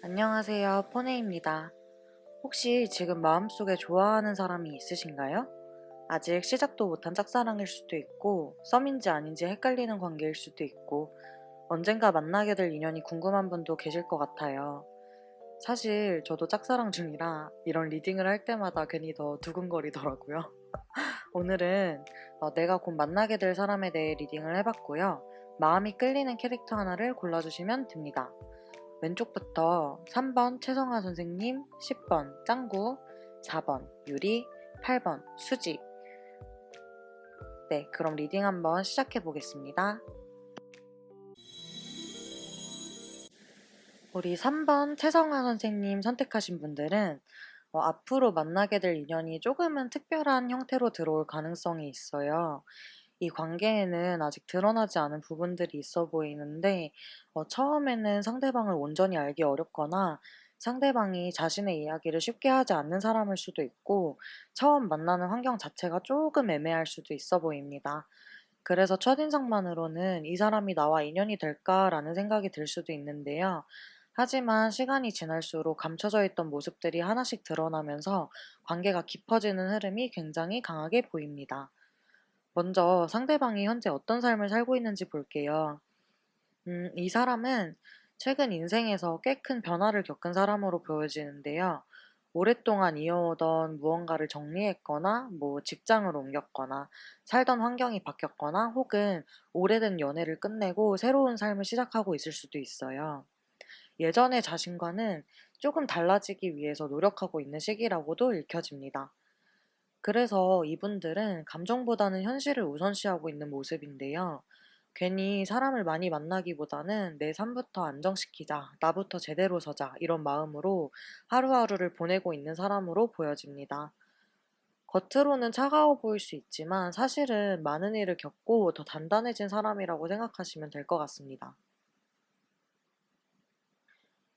안녕하세요. 포네입니다. 혹시 지금 마음속에 좋아하는 사람이 있으신가요? 아직 시작도 못한 짝사랑일 수도 있고, 썸인지 아닌지 헷갈리는 관계일 수도 있고, 언젠가 만나게 될 인연이 궁금한 분도 계실 것 같아요. 사실 저도 짝사랑 중이라 이런 리딩을 할 때마다 괜히 더 두근거리더라고요. 오늘은 내가 곧 만나게 될 사람에 대해 리딩을 해봤고요. 마음이 끌리는 캐릭터 하나를 골라주시면 됩니다. 왼쪽부터 3번 최성아 선생님, 10번 짱구, 4번 유리, 8번 수지. 네, 그럼 리딩 한번 시작해 보겠습니다. 우리 3번 최성아 선생님 선택하신 분들은 앞으로 만나게 될 인연이 조금은 특별한 형태로 들어올 가능성이 있어요. 이 관계에는 아직 드러나지 않은 부분들이 있어 보이는데, 처음에는 상대방을 온전히 알기 어렵거나 상대방이 자신의 이야기를 쉽게 하지 않는 사람일 수도 있고, 처음 만나는 환경 자체가 조금 애매할 수도 있어 보입니다. 그래서 첫인상만으로는 이 사람이 나와 인연이 될까라는 생각이 들 수도 있는데요. 하지만 시간이 지날수록 감춰져 있던 모습들이 하나씩 드러나면서 관계가 깊어지는 흐름이 굉장히 강하게 보입니다. 먼저 상대방이 현재 어떤 삶을 살고 있는지 볼게요. 이 사람은 최근 인생에서 꽤 큰 변화를 겪은 사람으로 보여지는데요. 오랫동안 이어오던 무언가를 정리했거나, 직장을 옮겼거나, 살던 환경이 바뀌었거나, 혹은 오래된 연애를 끝내고 새로운 삶을 시작하고 있을 수도 있어요. 예전의 자신과는 조금 달라지기 위해서 노력하고 있는 시기라고도 읽혀집니다. 그래서 이분들은 감정보다는 현실을 우선시하고 있는 모습인데요. 괜히 사람을 많이 만나기보다는 내 삶부터 안정시키자, 나부터 제대로 서자, 이런 마음으로 하루하루를 보내고 있는 사람으로 보여집니다. 겉으로는 차가워 보일 수 있지만 사실은 많은 일을 겪고 더 단단해진 사람이라고 생각하시면 될 것 같습니다.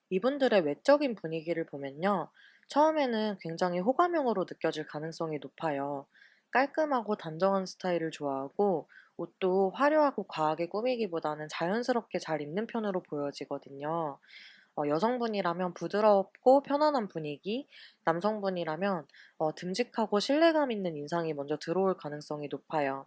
이분들의 외적인 분위기를 보면요. 처음에는 굉장히 호감형으로 느껴질 가능성이 높아요. 깔끔하고 단정한 스타일을 좋아하고 옷도 화려하고 과하게 꾸미기보다는 자연스럽게 잘 입는 편으로 보여지거든요. 여성분이라면 부드럽고 편안한 분위기, 남성분이라면 듬직하고 신뢰감 있는 인상이 먼저 들어올 가능성이 높아요.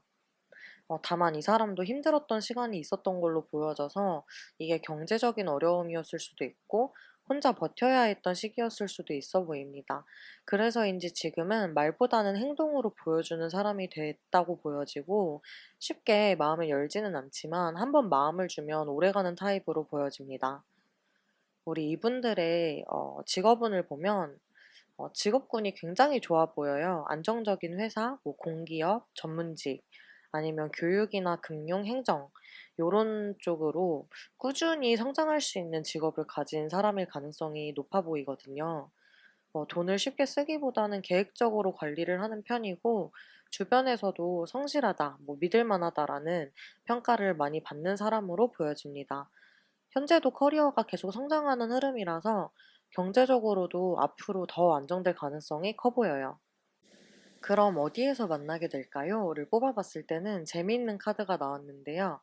다만 이 사람도 힘들었던 시간이 있었던 걸로 보여져서 이게 경제적인 어려움이었을 수도 있고 혼자 버텨야 했던 시기였을 수도 있어 보입니다. 그래서인지 지금은 말보다는 행동으로 보여주는 사람이 됐다고 보여지고 쉽게 마음을 열지는 않지만 한번 마음을 주면 오래가는 타입으로 보여집니다. 우리 이분들의 직업운을 보면 직업군이 굉장히 좋아 보여요. 안정적인 회사, 공기업, 전문직, 아니면 교육이나 금융, 행정, 요런 쪽으로 꾸준히 성장할 수 있는 직업을 가진 사람일 가능성이 높아 보이거든요. 돈을 쉽게 쓰기보다는 계획적으로 관리를 하는 편이고, 주변에서도 성실하다, 믿을 만하다라는 평가를 많이 받는 사람으로 보여집니다. 현재도 커리어가 계속 성장하는 흐름이라서 경제적으로도 앞으로 더 안정될 가능성이 커 보여요. 그럼 어디에서 만나게 될까요?를 뽑아봤을 때는 재미있는 카드가 나왔는데요.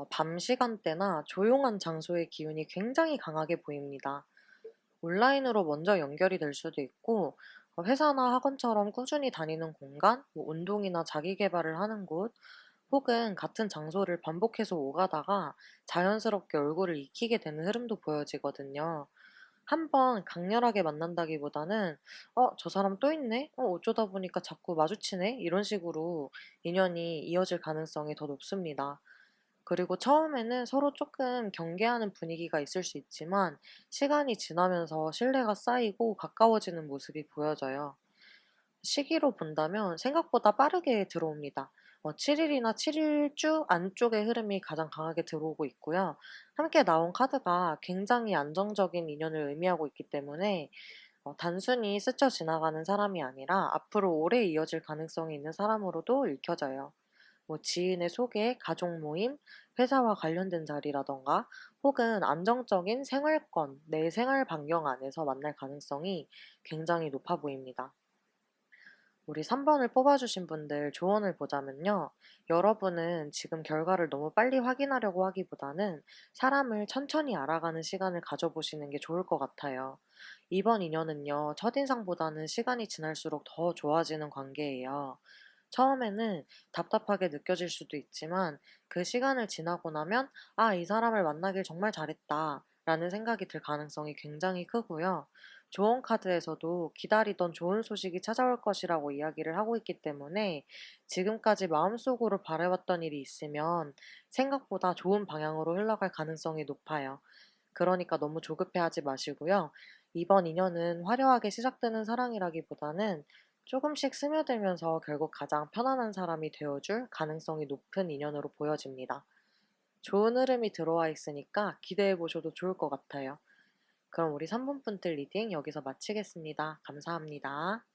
밤 시간대나 조용한 장소의 기운이 굉장히 강하게 보입니다. 온라인으로 먼저 연결이 될 수도 있고, 회사나 학원처럼 꾸준히 다니는 공간, 운동이나 자기 개발을 하는 곳, 혹은 같은 장소를 반복해서 오가다가 자연스럽게 얼굴을 익히게 되는 흐름도 보여지거든요. 한 번 강렬하게 만난다기보다는 저 사람 또 있네? 어쩌다 보니까 자꾸 마주치네?' 이런 식으로 인연이 이어질 가능성이 더 높습니다. 그리고 처음에는 서로 조금 경계하는 분위기가 있을 수 있지만 시간이 지나면서 신뢰가 쌓이고 가까워지는 모습이 보여져요. 시기로 본다면 생각보다 빠르게 들어옵니다. 7일이나 7일주 안쪽의 흐름이 가장 강하게 들어오고 있고요. 함께 나온 카드가 굉장히 안정적인 인연을 의미하고 있기 때문에 단순히 스쳐 지나가는 사람이 아니라 앞으로 오래 이어질 가능성이 있는 사람으로도 읽혀져요. 지인의 소개, 가족 모임, 회사와 관련된 자리라던가 혹은 안정적인 생활권, 내 생활 반경 안에서 만날 가능성이 굉장히 높아 보입니다. 우리 3번을 뽑아주신 분들 조언을 보자면요. 여러분은 지금 결과를 너무 빨리 확인하려고 하기보다는 사람을 천천히 알아가는 시간을 가져보시는 게 좋을 것 같아요. 이번 인연은요, 첫인상보다는 시간이 지날수록 더 좋아지는 관계예요. 처음에는 답답하게 느껴질 수도 있지만 그 시간을 지나고 나면 아, 이 사람을 만나길 정말 잘했다 라는 생각이 들 가능성이 굉장히 크고요. 조언 카드에서도 기다리던 좋은 소식이 찾아올 것이라고 이야기를 하고 있기 때문에 지금까지 마음속으로 바라봤던 일이 있으면 생각보다 좋은 방향으로 흘러갈 가능성이 높아요. 그러니까 너무 조급해하지 마시고요. 이번 인연은 화려하게 시작되는 사랑이라기보다는 조금씩 스며들면서 결국 가장 편안한 사람이 되어줄 가능성이 높은 인연으로 보여집니다. 좋은 흐름이 들어와 있으니까 기대해 보셔도 좋을 것 같아요. 그럼 우리 3분분들 리딩 여기서 마치겠습니다. 감사합니다.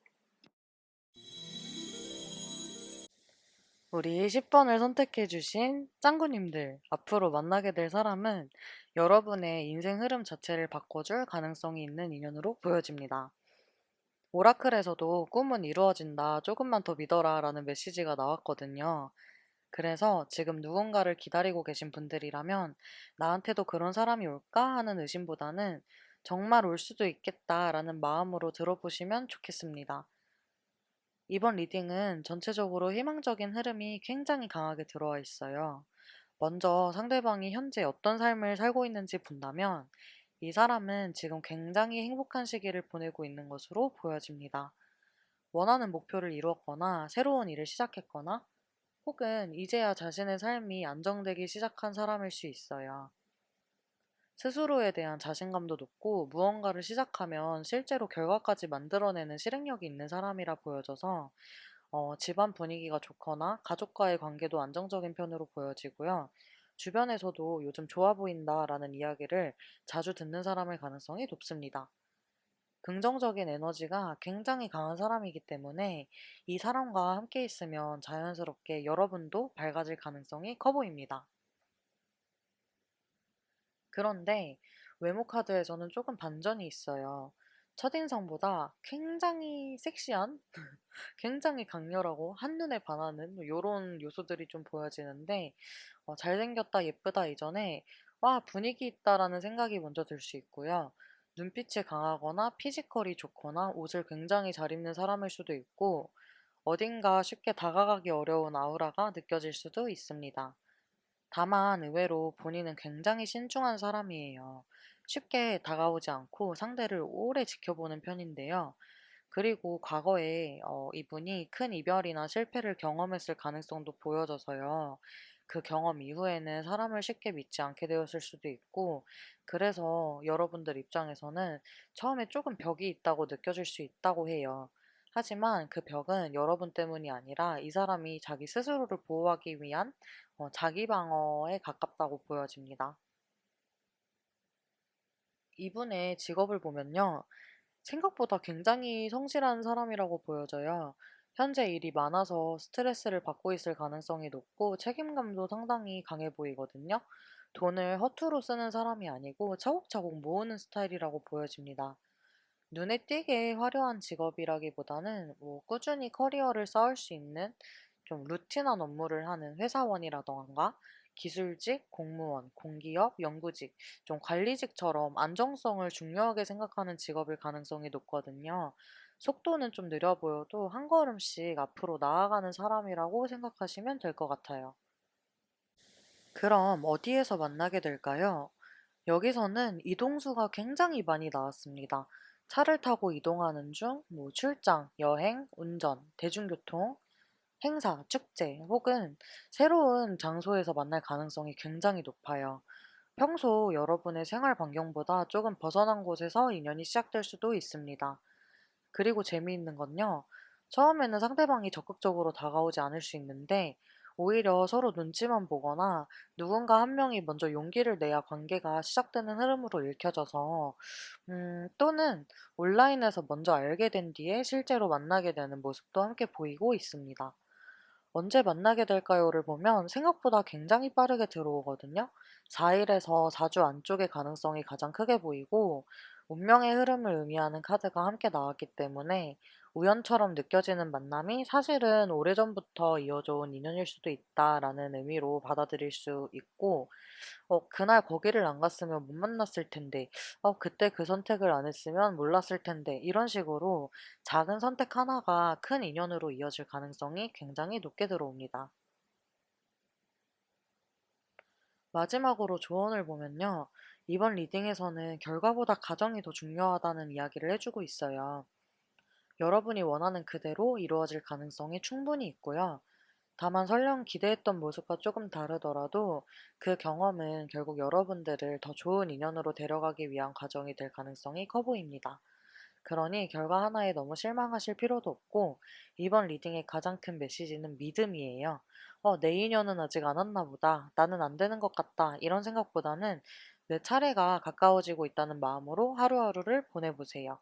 우리 10번을 선택해주신 짱구님들, 앞으로 만나게 될 사람은 여러분의 인생 흐름 자체를 바꿔줄 가능성이 있는 인연으로 보여집니다. 오라클에서도 꿈은 이루어진다, 조금만 더 믿어라 라는 메시지가 나왔거든요. 그래서 지금 누군가를 기다리고 계신 분들이라면 나한테도 그런 사람이 올까 하는 의심보다는 정말 올 수도 있겠다라는 마음으로 들어보시면 좋겠습니다. 이번 리딩은 전체적으로 희망적인 흐름이 굉장히 강하게 들어와 있어요. 먼저 상대방이 현재 어떤 삶을 살고 있는지 본다면 이 사람은 지금 굉장히 행복한 시기를 보내고 있는 것으로 보여집니다. 원하는 목표를 이루었거나 새로운 일을 시작했거나 혹은 이제야 자신의 삶이 안정되기 시작한 사람일 수 있어요. 스스로에 대한 자신감도 높고 무언가를 시작하면 실제로 결과까지 만들어내는 실행력이 있는 사람이라 보여져서 집안 분위기가 좋거나 가족과의 관계도 안정적인 편으로 보여지고요. 주변에서도 요즘 좋아 보인다라는 이야기를 자주 듣는 사람의 가능성이 높습니다. 긍정적인 에너지가 굉장히 강한 사람이기 때문에 이 사람과 함께 있으면 자연스럽게 여러분도 밝아질 가능성이 커 보입니다. 그런데 외모 카드에서는 조금 반전이 있어요. 첫인상보다 굉장히 섹시한, 굉장히 강렬하고 한눈에 반하는 요런 요소들이 좀 보여지는데 잘생겼다, 예쁘다 이전에 와, 분위기 있다라는 생각이 먼저 들 수 있고요. 눈빛이 강하거나 피지컬이 좋거나 옷을 굉장히 잘 입는 사람일 수도 있고 어딘가 쉽게 다가가기 어려운 아우라가 느껴질 수도 있습니다. 다만 의외로 본인은 굉장히 신중한 사람이에요. 쉽게 다가오지 않고 상대를 오래 지켜보는 편인데요. 그리고 과거에 이분이 큰 이별이나 실패를 경험했을 가능성도 보여져서요. 그 경험 이후에는 사람을 쉽게 믿지 않게 되었을 수도 있고, 그래서 여러분들 입장에서는 처음에 조금 벽이 있다고 느껴질 수 있다고 해요. 하지만 그 벽은 여러분 때문이 아니라 이 사람이 자기 스스로를 보호하기 위한 자기 방어에 가깝다고 보여집니다. 이분의 직업을 보면요. 생각보다 굉장히 성실한 사람이라고 보여져요. 현재 일이 많아서 스트레스를 받고 있을 가능성이 높고 책임감도 상당히 강해 보이거든요. 돈을 허투루 쓰는 사람이 아니고 차곡차곡 모으는 스타일이라고 보여집니다. 눈에 띄게 화려한 직업이라기보다는 뭐 꾸준히 커리어를 쌓을 수 있는 좀 루틴한 업무를 하는 회사원이라던가 기술직, 공무원, 공기업, 연구직, 좀 관리직처럼 안정성을 중요하게 생각하는 직업일 가능성이 높거든요. 속도는 좀 느려 보여도 한 걸음씩 앞으로 나아가는 사람이라고 생각하시면 될 것 같아요. 그럼 어디에서 만나게 될까요? 여기서는 이동수가 굉장히 많이 나왔습니다. 차를 타고 이동하는 중, 뭐 출장, 여행, 운전, 대중교통, 행사, 축제, 혹은 새로운 장소에서 만날 가능성이 굉장히 높아요. 평소 여러분의 생활 반경보다 조금 벗어난 곳에서 인연이 시작될 수도 있습니다. 그리고 재미있는 건요. 처음에는 상대방이 적극적으로 다가오지 않을 수 있는데, 오히려 서로 눈치만 보거나 누군가 한 명이 먼저 용기를 내야 관계가 시작되는 흐름으로 읽혀져서, 또는 온라인에서 먼저 알게 된 뒤에 실제로 만나게 되는 모습도 함께 보이고 있습니다. 언제 만나게 될까요를 보면 생각보다 굉장히 빠르게 들어오거든요. 4일에서 4주 안쪽의 가능성이 가장 크게 보이고, 운명의 흐름을 의미하는 카드가 함께 나왔기 때문에 우연처럼 느껴지는 만남이 사실은 오래전부터 이어져 온 인연일 수도 있다라는 의미로 받아들일 수 있고, 그날 거기를 안 갔으면 못 만났을 텐데, 그때 그 선택을 안 했으면 몰랐을 텐데, 이런 식으로 작은 선택 하나가 큰 인연으로 이어질 가능성이 굉장히 높게 들어옵니다. 마지막으로 조언을 보면요. 이번 리딩에서는 결과보다 과정이 더 중요하다는 이야기를 해주고 있어요. 여러분이 원하는 그대로 이루어질 가능성이 충분히 있고요. 다만 설령 기대했던 모습과 조금 다르더라도 그 경험은 결국 여러분들을 더 좋은 인연으로 데려가기 위한 과정이 될 가능성이 커 보입니다. 그러니 결과 하나에 너무 실망하실 필요도 없고, 이번 리딩의 가장 큰 메시지는 믿음이에요. 내 인연은 아직 안 왔나 보다. 나는 안 되는 것 같다. 이런 생각보다는 내 차례가 가까워지고 있다는 마음으로 하루하루를 보내보세요.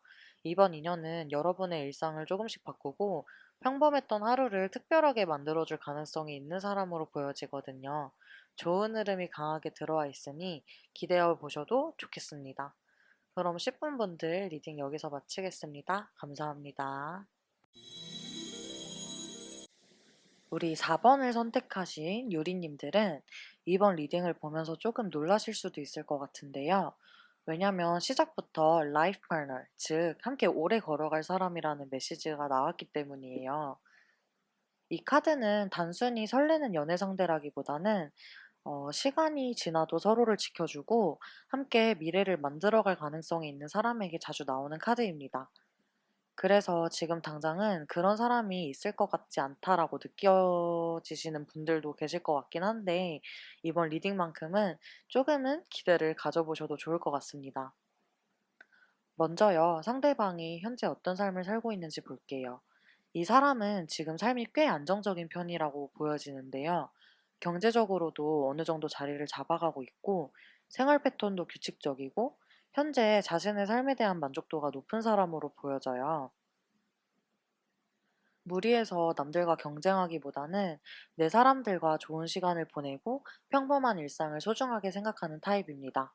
이번 인연은 여러분의 일상을 조금씩 바꾸고 평범했던 하루를 특별하게 만들어줄 가능성이 있는 사람으로 보여지거든요. 좋은 흐름이 강하게 들어와 있으니 기대해 보셔도 좋겠습니다. 그럼 10분 분들 리딩 여기서 마치겠습니다. 감사합니다. 우리 4번을 선택하신 유리님들은 이번 리딩을 보면서 조금 놀라실 수도 있을 것 같은데요. 왜냐면 시작부터 life partner, 즉 함께 오래 걸어갈 사람이라는 메시지가 나왔기 때문이에요. 이 카드는 단순히 설레는 연애 상대라기보다는 시간이 지나도 서로를 지켜주고 함께 미래를 만들어갈 가능성이 있는 사람에게 자주 나오는 카드입니다. 그래서 지금 당장은 그런 사람이 있을 것 같지 않다라고 느껴지시는 분들도 계실 것 같긴 한데, 이번 리딩만큼은 조금은 기대를 가져보셔도 좋을 것 같습니다. 먼저요, 상대방이 현재 어떤 삶을 살고 있는지 볼게요. 이 사람은 지금 삶이 꽤 안정적인 편이라고 보여지는데요. 경제적으로도 어느 정도 자리를 잡아가고 있고, 생활 패턴도 규칙적이고, 현재 자신의 삶에 대한 만족도가 높은 사람으로 보여져요. 무리해서 남들과 경쟁하기보다는 내 사람들과 좋은 시간을 보내고 평범한 일상을 소중하게 생각하는 타입입니다.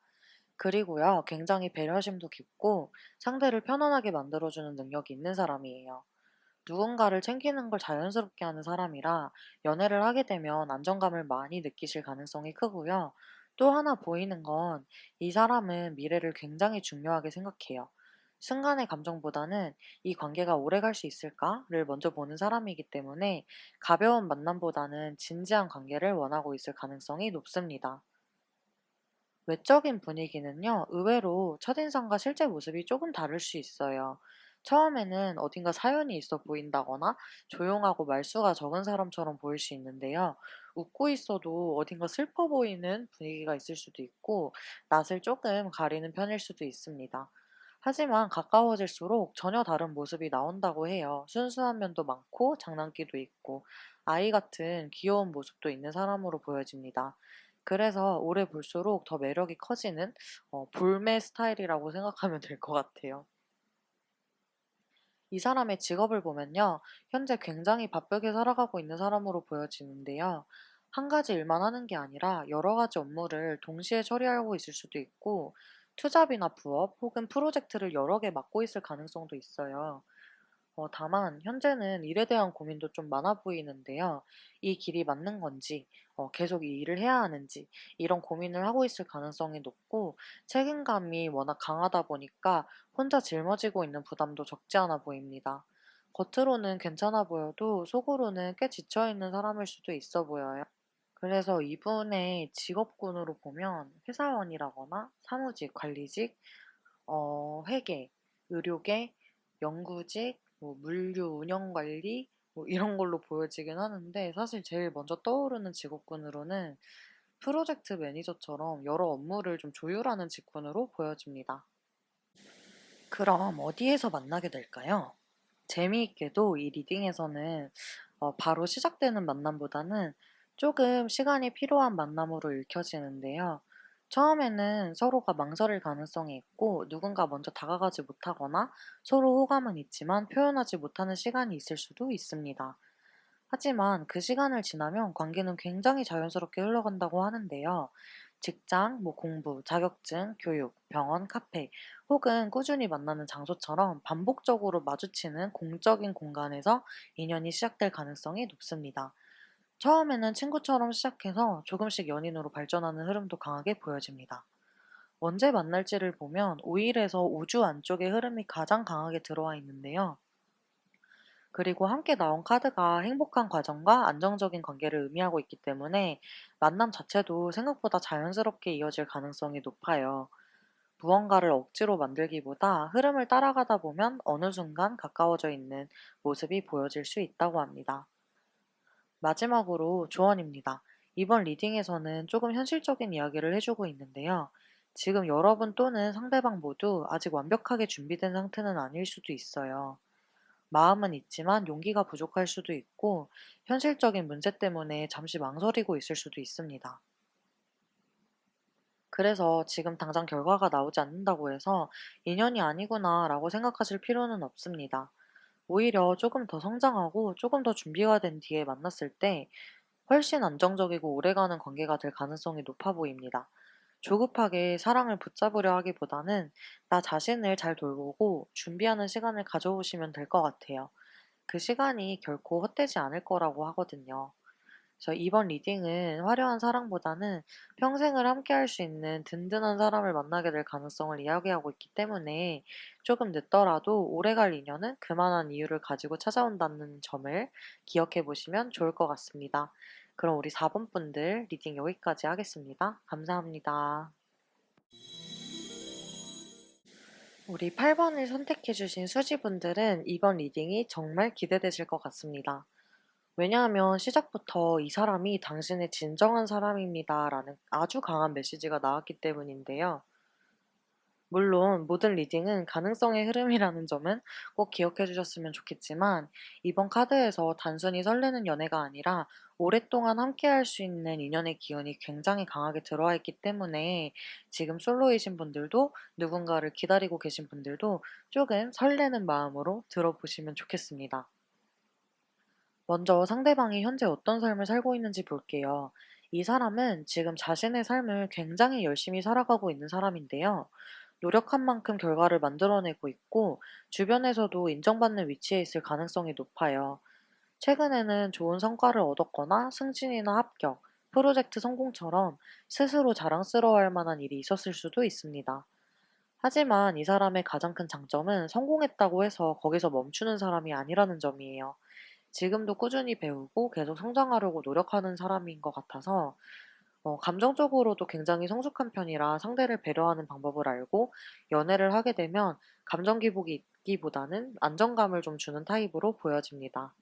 그리고요, 굉장히 배려심도 깊고 상대를 편안하게 만들어주는 능력이 있는 사람이에요. 누군가를 챙기는 걸 자연스럽게 하는 사람이라 연애를 하게 되면 안정감을 많이 느끼실 가능성이 크고요. 또 하나 보이는 건 이 사람은 미래를 굉장히 중요하게 생각해요. 순간의 감정보다는 이 관계가 오래 갈 수 있을까를 먼저 보는 사람이기 때문에 가벼운 만남보다는 진지한 관계를 원하고 있을 가능성이 높습니다. 외적인 분위기는요, 의외로 첫인상과 실제 모습이 조금 다를 수 있어요. 처음에는 어딘가 사연이 있어 보인다거나 조용하고 말수가 적은 사람처럼 보일 수 있는데요. 웃고 있어도 어딘가 슬퍼 보이는 분위기가 있을 수도 있고, 낯을 조금 가리는 편일 수도 있습니다. 하지만 가까워질수록 전혀 다른 모습이 나온다고 해요. 순수한 면도 많고, 장난기도 있고, 아이 같은 귀여운 모습도 있는 사람으로 보여집니다. 그래서 오래 볼수록 더 매력이 커지는 볼매 스타일이라고 생각하면 될 것 같아요. 이 사람의 직업을 보면요. 현재 굉장히 바쁘게 살아가고 있는 사람으로 보여지는데요. 한 가지 일만 하는 게 아니라 여러 가지 업무를 동시에 처리하고 있을 수도 있고, 투잡이나 부업 혹은 프로젝트를 여러 개 맡고 있을 가능성도 있어요. 다만 현재는 일에 대한 고민도 좀 많아 보이는데요. 이 길이 맞는 건지, 계속 이 일을 해야 하는지, 이런 고민을 하고 있을 가능성이 높고, 책임감이 워낙 강하다 보니까 혼자 짊어지고 있는 부담도 적지 않아 보입니다. 겉으로는 괜찮아 보여도 속으로는 꽤 지쳐있는 사람일 수도 있어 보여요. 그래서 이분의 직업군으로 보면 회사원이라거나 사무직, 관리직, 회계, 의료계, 연구직, 뭐 물류 운영 관리 뭐 이런 걸로 보여지긴 하는데, 사실 제일 먼저 떠오르는 직업군으로는 프로젝트 매니저처럼 여러 업무를 좀 조율하는 직군으로 보여집니다. 그럼 어디에서 만나게 될까요? 재미있게도 이 리딩에서는 바로 시작되는 만남보다는 조금 시간이 필요한 만남으로 읽혀지는데요. 처음에는 서로가 망설일 가능성이 있고 누군가 먼저 다가가지 못하거나 서로 호감은 있지만 표현하지 못하는 시간이 있을 수도 있습니다. 하지만 그 시간을 지나면 관계는 굉장히 자연스럽게 흘러간다고 하는데요. 직장, 공부, 자격증, 교육, 병원, 카페, 혹은 꾸준히 만나는 장소처럼 반복적으로 마주치는 공적인 공간에서 인연이 시작될 가능성이 높습니다. 처음에는 친구처럼 시작해서 조금씩 연인으로 발전하는 흐름도 강하게 보여집니다. 언제 만날지를 보면 5일에서 5주 안쪽의 흐름이 가장 강하게 들어와 있는데요. 그리고 함께 나온 카드가 행복한 과정과 안정적인 관계를 의미하고 있기 때문에 만남 자체도 생각보다 자연스럽게 이어질 가능성이 높아요. 무언가를 억지로 만들기보다 흐름을 따라가다 보면 어느 순간 가까워져 있는 모습이 보여질 수 있다고 합니다. 마지막으로 조언입니다. 이번 리딩에서는 조금 현실적인 이야기를 해주고 있는데요. 지금 여러분 또는 상대방 모두 아직 완벽하게 준비된 상태는 아닐 수도 있어요. 마음은 있지만 용기가 부족할 수도 있고, 현실적인 문제 때문에 잠시 망설이고 있을 수도 있습니다. 그래서 지금 당장 결과가 나오지 않는다고 해서 인연이 아니구나 라고 생각하실 필요는 없습니다. 오히려 조금 더 성장하고 조금 더 준비가 된 뒤에 만났을 때 훨씬 안정적이고 오래가는 관계가 될 가능성이 높아 보입니다. 조급하게 사랑을 붙잡으려 하기보다는 나 자신을 잘 돌보고 준비하는 시간을 가져오시면 될 것 같아요. 그 시간이 결코 헛되지 않을 거라고 하거든요. 그래서 이번 리딩은 화려한 사랑보다는 평생을 함께 할 수 있는 든든한 사람을 만나게 될 가능성을 이야기하고 있기 때문에 조금 늦더라도 오래갈 인연은 그만한 이유를 가지고 찾아온다는 점을 기억해 보시면 좋을 것 같습니다. 그럼 우리 4번 분들 리딩 여기까지 하겠습니다. 감사합니다. 우리 8번을 선택해 주신 수지분들은 이번 리딩이 정말 기대되실 것 같습니다. 왜냐하면 시작부터 이 사람이 당신의 진정한 사람입니다 라는 아주 강한 메시지가 나왔기 때문인데요. 물론 모든 리딩은 가능성의 흐름이라는 점은 꼭 기억해 주셨으면 좋겠지만 이번 카드에서 단순히 설레는 연애가 아니라 오랫동안 함께 할 수 있는 인연의 기운이 굉장히 강하게 들어와 있기 때문에 지금 솔로이신 분들도 누군가를 기다리고 계신 분들도 조금 설레는 마음으로 들어보시면 좋겠습니다. 먼저 상대방이 현재 어떤 삶을 살고 있는지 볼게요. 이 사람은 지금 자신의 삶을 굉장히 열심히 살아가고 있는 사람인데요. 노력한 만큼 결과를 만들어내고 있고, 주변에서도 인정받는 위치에 있을 가능성이 높아요. 최근에는 좋은 성과를 얻었거나 승진이나 합격, 프로젝트 성공처럼 스스로 자랑스러워할 만한 일이 있었을 수도 있습니다. 하지만 이 사람의 가장 큰 장점은 성공했다고 해서 거기서 멈추는 사람이 아니라는 점이에요. 지금도 꾸준히 배우고 계속 성장하려고 노력하는 사람인 것 같아서 감정적으로도 굉장히 성숙한 편이라 상대를 배려하는 방법을 알고 연애를 하게 되면 감정 기복이 있기보다는 안정감을 좀 주는 타입으로 보여집니다.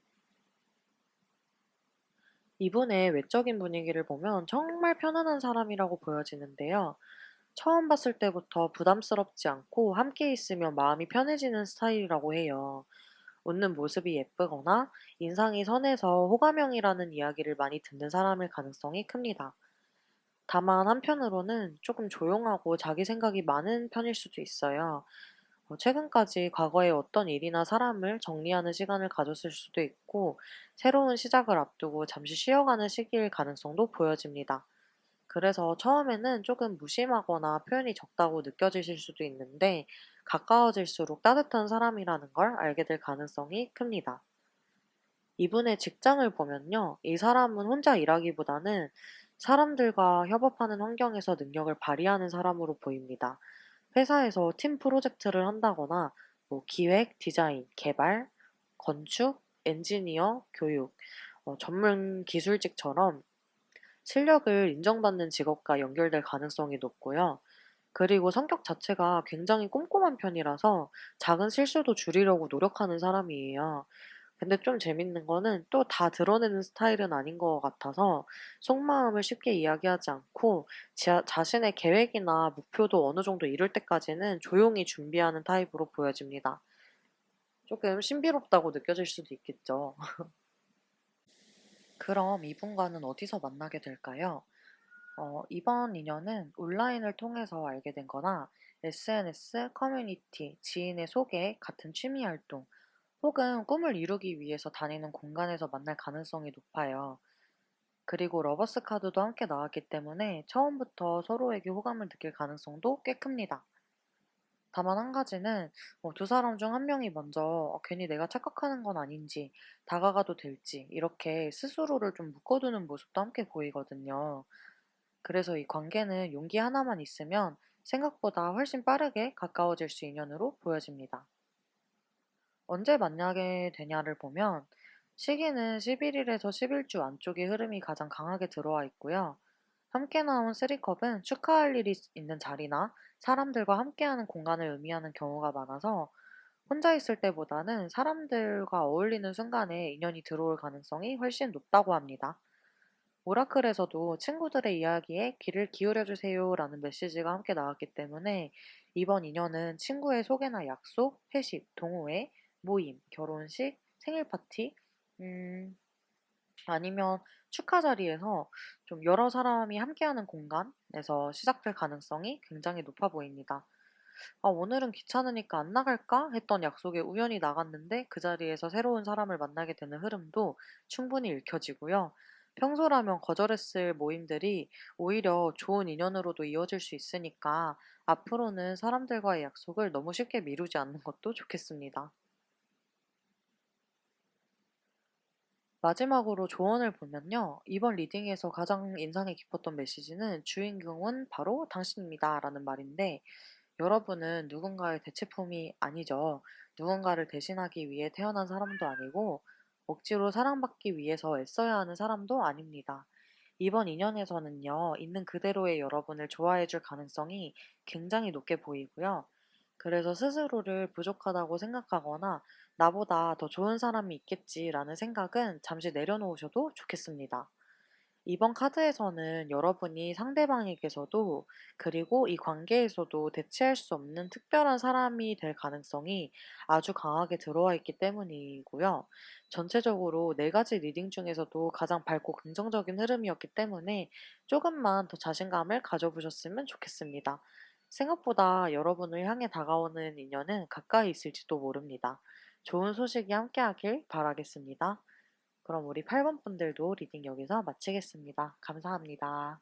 이분의 외적인 분위기를 보면 정말 편안한 사람이라고 보여지는데요. 처음 봤을 때부터 부담스럽지 않고 함께 있으면 마음이 편해지는 스타일이라고 해요. 웃는 모습이 예쁘거나 인상이 선해서 호감형이라는 이야기를 많이 듣는 사람일 가능성이 큽니다. 다만 한편으로는 조금 조용하고 자기 생각이 많은 편일 수도 있어요. 최근까지 과거의 어떤 일이나 사람을 정리하는 시간을 가졌을 수도 있고, 새로운 시작을 앞두고 잠시 쉬어가는 시기일 가능성도 보여집니다. 그래서 처음에는 조금 무심하거나 표현이 적다고 느껴지실 수도 있는데, 가까워질수록 따뜻한 사람이라는 걸 알게 될 가능성이 큽니다. 이분의 직장을 보면요. 이 사람은 혼자 일하기보다는 사람들과 협업하는 환경에서 능력을 발휘하는 사람으로 보입니다. 회사에서 팀 프로젝트를 한다거나 기획, 디자인, 개발, 건축, 엔지니어, 교육, 전문 기술직처럼 실력을 인정받는 직업과 연결될 가능성이 높고요. 그리고 성격 자체가 굉장히 꼼꼼한 편이라서 작은 실수도 줄이려고 노력하는 사람이에요. 근데 좀 재밌는 거는 또 다 드러내는 스타일은 아닌 것 같아서 속마음을 쉽게 이야기하지 않고 자신의 계획이나 목표도 어느 정도 이룰 때까지는 조용히 준비하는 타입으로 보여집니다. 조금 신비롭다고 느껴질 수도 있겠죠. 그럼 이분과는 어디서 만나게 될까요? 이번 인연은 온라인을 통해서 알게 된 거나 SNS, 커뮤니티, 지인의 소개, 같은 취미 활동, 혹은 꿈을 이루기 위해서 다니는 공간에서 만날 가능성이 높아요. 그리고 러버스 카드도 함께 나왔기 때문에 처음부터 서로에게 호감을 느낄 가능성도 꽤 큽니다. 다만 한 가지는 두 사람 중 한 명이 먼저 괜히 내가 착각하는 건 아닌지, 다가가도 될지 이렇게 스스로를 좀 묶어두는 모습도 함께 보이거든요. 그래서 이 관계는 용기 하나만 있으면 생각보다 훨씬 빠르게 가까워질 수 인연으로 보여집니다. 언제 만나게 되냐를 보면 시기는 11일에서 11주 안쪽의 흐름이 가장 강하게 들어와 있고요. 함께 나온 쓰리컵은 축하할 일이 있는 자리나 사람들과 함께하는 공간을 의미하는 경우가 많아서 혼자 있을 때보다는 사람들과 어울리는 순간에 인연이 들어올 가능성이 훨씬 높다고 합니다. 오라클에서도 친구들의 이야기에 귀를 기울여 주세요라는 메시지가 함께 나왔기 때문에 이번 인연은 친구의 소개나 약속, 회식, 동호회, 모임, 결혼식, 생일 파티, 음, 아니면 축하 자리에서 좀 여러 사람이 함께하는 공간에서 시작될 가능성이 굉장히 높아 보입니다. 아, 오늘은 귀찮으니까 안 나갈까? 했던 약속에 우연히 나갔는데 그 자리에서 새로운 사람을 만나게 되는 흐름도 충분히 읽혀지고요. 평소라면 거절했을 모임들이 오히려 좋은 인연으로도 이어질 수 있으니까 앞으로는 사람들과의 약속을 너무 쉽게 미루지 않는 것도 좋겠습니다. 마지막으로 조언을 보면요. 이번 리딩에서 가장 인상이 깊었던 메시지는 주인공은 바로 당신입니다. 라는 말인데, 여러분은 누군가의 대체품이 아니죠. 누군가를 대신하기 위해 태어난 사람도 아니고, 억지로 사랑받기 위해서 애써야 하는 사람도 아닙니다. 이번 인연에서는요, 있는 그대로의 여러분을 좋아해 줄 가능성이 굉장히 높게 보이고요. 그래서 스스로를 부족하다고 생각하거나 나보다 더 좋은 사람이 있겠지라는 생각은 잠시 내려놓으셔도 좋겠습니다. 이번 카드에서는 여러분이 상대방에게서도 그리고 이 관계에서도 대체할 수 없는 특별한 사람이 될 가능성이 아주 강하게 들어와 있기 때문이고요. 전체적으로 네 가지 리딩 중에서도 가장 밝고 긍정적인 흐름이었기 때문에 조금만 더 자신감을 가져보셨으면 좋겠습니다. 생각보다 여러분을 향해 다가오는 인연은 가까이 있을지도 모릅니다. 좋은 소식이 함께하길 바라겠습니다. 그럼 우리 8번 분들도 리딩 여기서 마치겠습니다. 감사합니다.